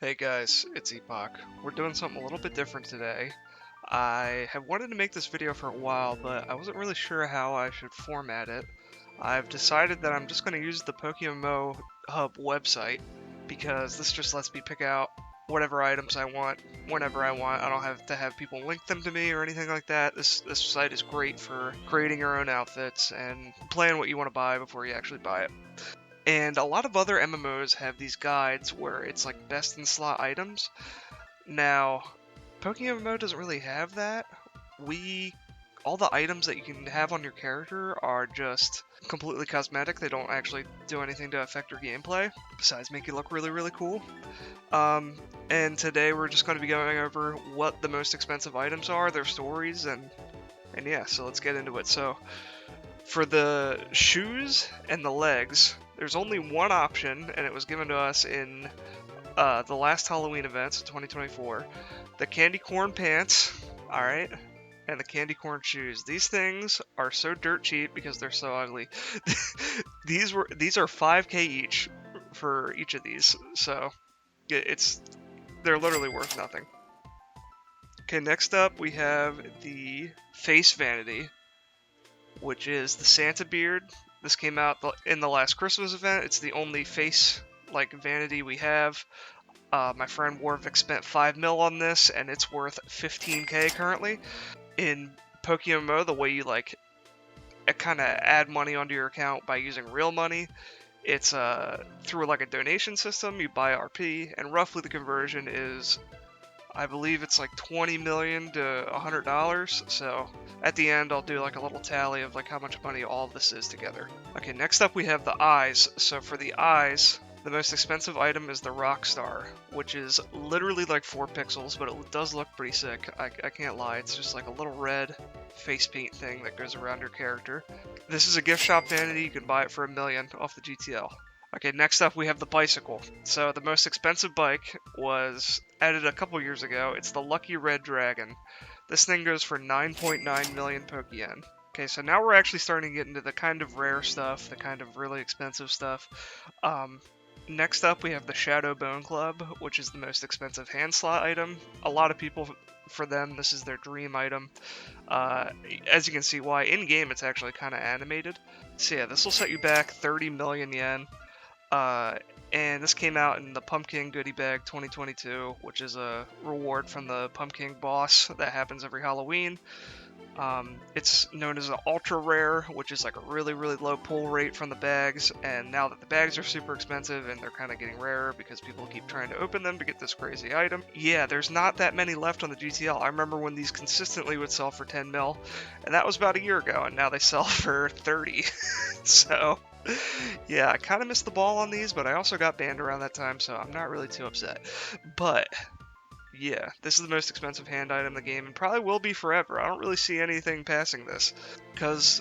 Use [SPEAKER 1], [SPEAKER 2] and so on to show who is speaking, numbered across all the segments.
[SPEAKER 1] Hey guys, it's Epoch. We're doing something a little bit different today. I have wanted to make this video for a while, but I wasn't really sure how I should format it. I've decided that I'm just going to use the PokeMMO Hub website because this just lets me pick out whatever items I want whenever I want. I don't have to have people link them to me or anything like that. This site is great for creating your own outfits and planning what you want to buy before you actually buy it. And a lot of other MMOs have these guides where it's like best in slot items. Now, PokeMMO doesn't really have that. All the items that you can have on your character are just completely cosmetic. They don't actually do anything to affect your gameplay, besides make it look really, really cool. Um, and today we're just going to be going over what the most expensive items are, their stories, and yeah, so let's get into it. So, for the shoes and the legs, there's only one option, and it was given to us in the last Halloween events of 2024. The candy corn pants, alright, and the candy corn shoes. These things are so dirt cheap because they're so ugly. These are 5k each for each of these, so it's they're literally worth nothing. Okay, next up we have the face vanity, which is the Santa beard. This came out in the last Christmas event. It's the only face like vanity we have. My friend Warwick spent 5 mil on this, and it's worth 15k currently. In PokeMMO, the way you like kind of add money onto your account by using real money, it's through like a donation system. You buy RP, and roughly the conversion is, I believe it's like 20 million to $100. So at the end, I'll do like a little tally of like how much money all of this is together. Okay, next up we have the eyes. So for the eyes, the most expensive item is the Rockstar, which is literally like 4 pixels, but it does look pretty sick. I can't lie, it's just like a little red face paint thing that goes around your character. This is a gift shop vanity, you can buy it for $1 million off the GTL. Okay, next up we have the bicycle. So the most expensive bike was added a couple years ago. It's the Lucky Red Dragon. This thing goes for 9.9 million Pokeyen. Okay, so now we're actually starting to get into the kind of rare stuff, the kind of really expensive stuff. Next up we have the Shadow Bone Club, which is the most expensive hand slot item. A lot of people, for them, this is their dream item. As you can see why, in-game it's actually kind of animated. So yeah, this will set you back 30 million yen. Uh, and this came out in the Pumpkin Goodie Bag 2022, which is a reward from the Pumpkin boss that happens every Halloween. It's known as an ultra rare, which is like a really, really low pull rate from the bags. And now that the bags are super expensive and they're kind of getting rarer because people keep trying to open them to get this crazy item, yeah, there's not that many left on the GTL. I remember when these consistently would sell for 10 mil, and that was about a year ago, and now they sell for 30. So yeah, I kind of missed the ball on these, but I also got banned around that time, so I'm not really too upset. But yeah, this is the most expensive hand item in the game, and probably will be forever. I don't really see anything passing this, because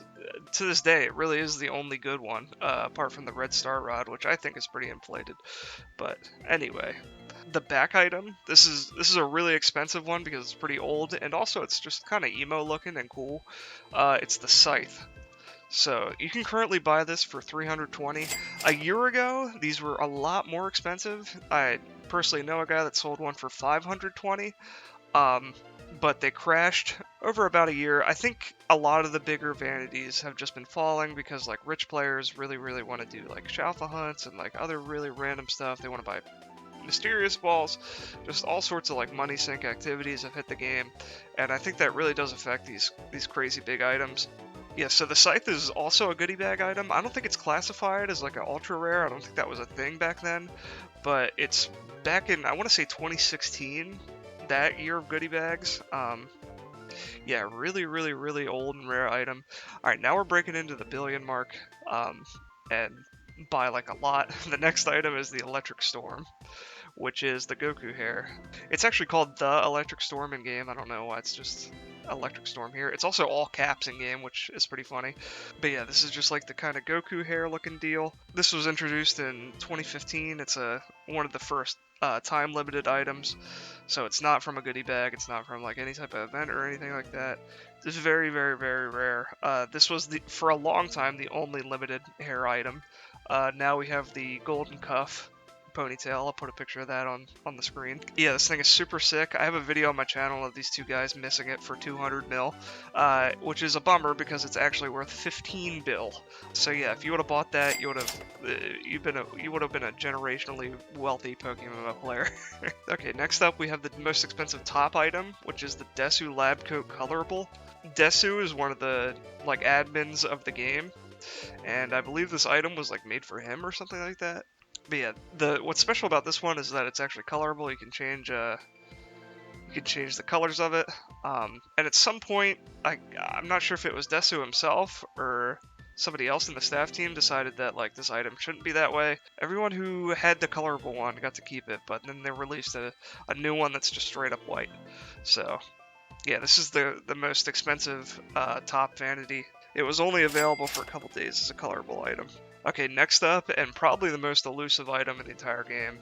[SPEAKER 1] to this day, it really is the only good one, apart from the Red Star Rod, which I think is pretty inflated. But anyway, the back item, this is a really expensive one because it's pretty old, and also it's just kind of emo looking and cool. It's the Scythe. So you can currently buy this for 320. A year ago, these were a lot more expensive. I personally know a guy that sold one for 520. Um, but they crashed over about a year. I think a lot of the bigger vanities have just been falling because like rich players really, really want to do like Shalfa hunts and like other really random stuff. They want to buy mysterious balls, just all sorts of like money sink activities have hit the game, and I think that really does affect these crazy big items. Yeah, so the Scythe is also a goodie bag item. I don't think it's classified as like an ultra rare. I don't think that was a thing back then, but it's back in, I want to say 2016, that year of goodie bags. Yeah, really, really, really old and rare item. All right, now we're breaking into the billion mark, and by like a lot. The next item is the Electric Storm, which is the Goku hair. It's actually called the Electric Storm in game. I don't know why it's just Electric Storm here. It's also all caps in game, which is pretty funny. But yeah, this is just like the kind of Goku hair looking deal. This was introduced in 2015. It's one of the first time limited items, so it's not from a goodie bag. It's not from like any type of event or anything like that. It's very, very, very rare. This was for a long time the only limited hair item. Now we have the Golden Cuff ponytail. I'll put a picture of that on the screen. Yeah, this thing is super sick. I have a video on my channel of these two guys missing it for 200 mil, which is a bummer because it's actually worth 15 bill. So yeah, if you would have bought that, you would have been a generationally wealthy PokeMMO player. Okay, next up we have the most expensive top item, which is the Desu Lab Coat Colorable. Desu is one of the like admins of the game, and I believe this item was like made for him or something like that. But yeah, what's special about this one is that it's actually colorable. You can change the colors of it. And at some point, I'm not sure if it was Desu himself or somebody else in the staff team decided that like this item shouldn't be that way. Everyone who had the colorable one got to keep it, but then they released a new one that's just straight up white. So yeah, this is the most expensive top vanity. It was only available for a couple days as a colorable item. Okay, next up, and probably the most elusive item in the entire game,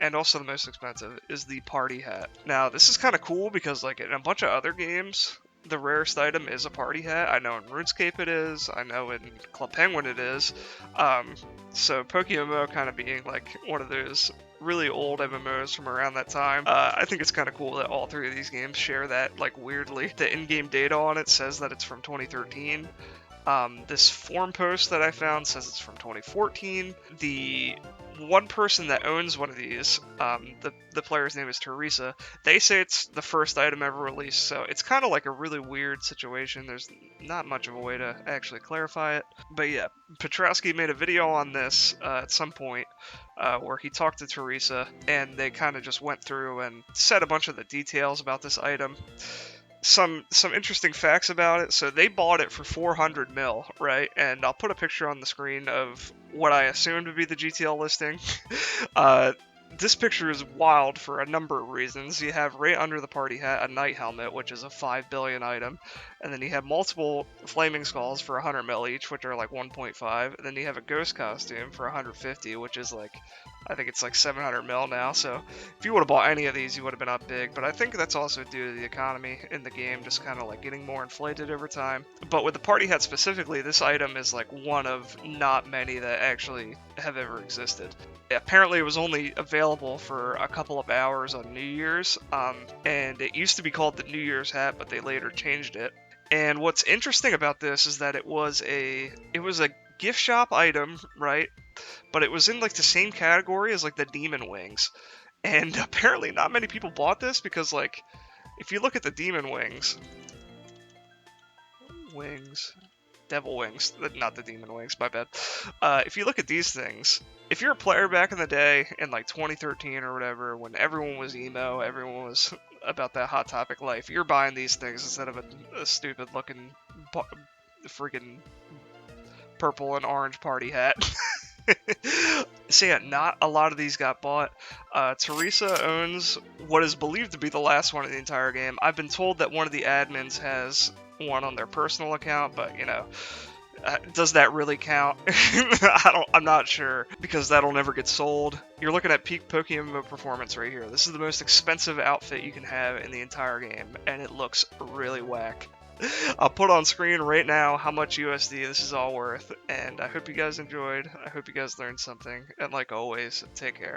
[SPEAKER 1] and also the most expensive, is the party hat. Now, this is kind of cool because, like, in a bunch of other games, the rarest item is a party hat. I know in RuneScape it is, I know in Club Penguin it is. So PokeMMO kind of being, like, one of those really old MMOs from around that time. I think it's kind of cool that all three of these games share that, like, weirdly. The in-game data on it says that it's from 2013. This forum post that I found says it's from 2014. The one person that owns one of these, the player's name is Teresa, they say it's the first item ever released, so it's kind of like a really weird situation. There's not much of a way to actually clarify it. But yeah, Petrowski made a video on this at some point where he talked to Teresa, and they kind of just went through and said a bunch of the details about this item. Some interesting facts about it. So they bought it for 400 mil, right? And I'll put a picture on the screen of what I assume to be the GTL listing. This picture is wild for a number of reasons. You have right under the party hat a Knight helmet, which is a 5 billion item, and then you have multiple flaming skulls for 100 mil each, which are like 1.5, and then you have a ghost costume for 150, which is like, I think it's like 700 mil now. So if you would have bought any of these, you would have been up big, but I think that's also due to the economy in the game just kind of like getting more inflated over time. But with the party hat specifically, this item is like one of not many that actually have ever existed. Apparently it was only available for a couple of hours on New Year's, and it used to be called the New Year's hat, but they later changed it. And what's interesting about this is that it was a gift shop item, right? But it was in like the same category as like the demon wings. And apparently not many people bought this because like if you look at the demon wings, devil wings, not the demon wings, my bad. If you look at these things, if you're a player back in the day in like 2013 or whatever, when everyone was emo, everyone was about that Hot Topic life, you're buying these things instead of a stupid looking freaking purple and orange party hat. So yeah, not a lot of these got bought. Teresa owns what is believed to be the last one in the entire game. I've been told that one of the admins has one on their personal account, but you know, does that really count? I'm not sure, because that'll never get sold. You're looking at peak PokeMMO performance right here. This is the most expensive outfit you can have in the entire game, and it looks really whack. I'll put on screen right now how much USD this is all worth, and I hope you guys enjoyed. I hope you guys learned something, and like always, take care.